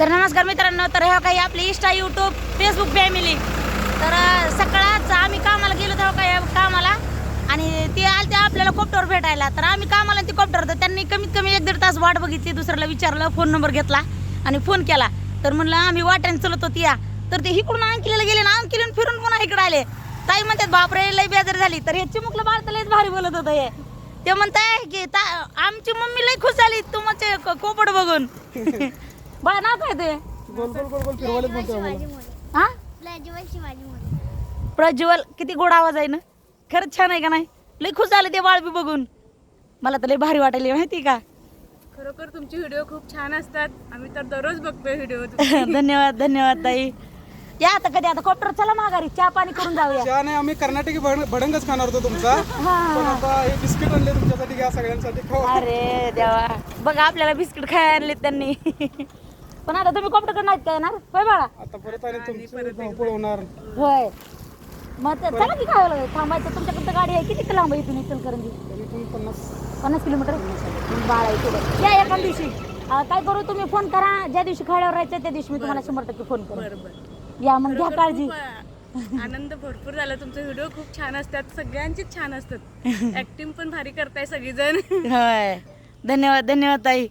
तर नमस्कार मित्रांनो, तर हे काही आपली इंस्टा यूट्यूब फेसबुक फॅमिली. तर सकाळच आम्ही कामाला गेलो तेव्हा काय कामाला आणि ते आले आपल्याला कॉप्टर भेटायला. तर आम्ही कामाला ते कॉप्टर तर त्यांनी कमीत कमी 1-1.5 तास वाट बघितली. दुसऱ्याला विचारलं, फोन नंबर घेतला आणि फोन केला. तर म्हणलं आम्ही वाट्याने चलत होती या. तर ते इकडून अंकिलेला गेले ना, अंकिलेन फिरून पुन्हा इकडे आले. ताई म्हणतात बापरे लई बेजार झाली. तर हे चिमुकलं बाळ तर लईच भारी बोलत होतं हे. ते म्हणताय की आमची मम्मी लई खुश झाली तुमचे कोपड बघून. बाळा नाव काय ते? गोल गोल गोल गोल फिरवायलाच म्हणतो आम्हाला. हा प्रज्वल शिवाजी मोरे. प्रज्वल, किती गोड आवाज आहे ना, खरंच छान आहे का नाही? लई खुश झाले ते बाळ बी बघून. मला तर लई भारी वाटायला माहिती का. खरोखर तुमचे व्हिडिओ खूप छान असतात. आम्ही तर दररोज बघतोय व्हिडिओ. धन्यवाद धन्यवाद ताई. या आता कधी आता कॉप्टर चला माघारी, चहा पाणी करून जाऊया. चहा नाही, आम्ही कर्नाटकी भडंगच खाणार होतो तुमचा. पण आता हे बिस्किट आणले तुमच्यासाठी, घ्या सगळ्यांसाठी खावा. अरे देवा, बघा आपल्याला बिस्किट खायला आणले त्यांनी. पण आता तुम्ही कॉप्टर नाहीत काय येणार होय बाळा? आता परत आणि तुमची धावपळ होणार. होय, मग चला की काय लागलं थांबायचं. तुमच्याकडे गाडी आहे किती लांब आहे इथून इचलकरंजी? तरी पण 50 किलोमीटर. बाळा इथे या एका दिवशी. काय करू, तुम्ही फोन करा ज्या दिवशी खाड्यावर राहायचं त्या दिवशी मी तुम्हाला 100% फोन करू. बरोबर. या मग घ्या काळजी. आनंद भरपूर झाला. तुमचे व्हिडिओ खूप छान असतात, सगळ्यांचीच छान असतात. ऍक्टिंग पण भारी करताय सगळीजण. होय, धन्यवाद धन्यवाद ताई.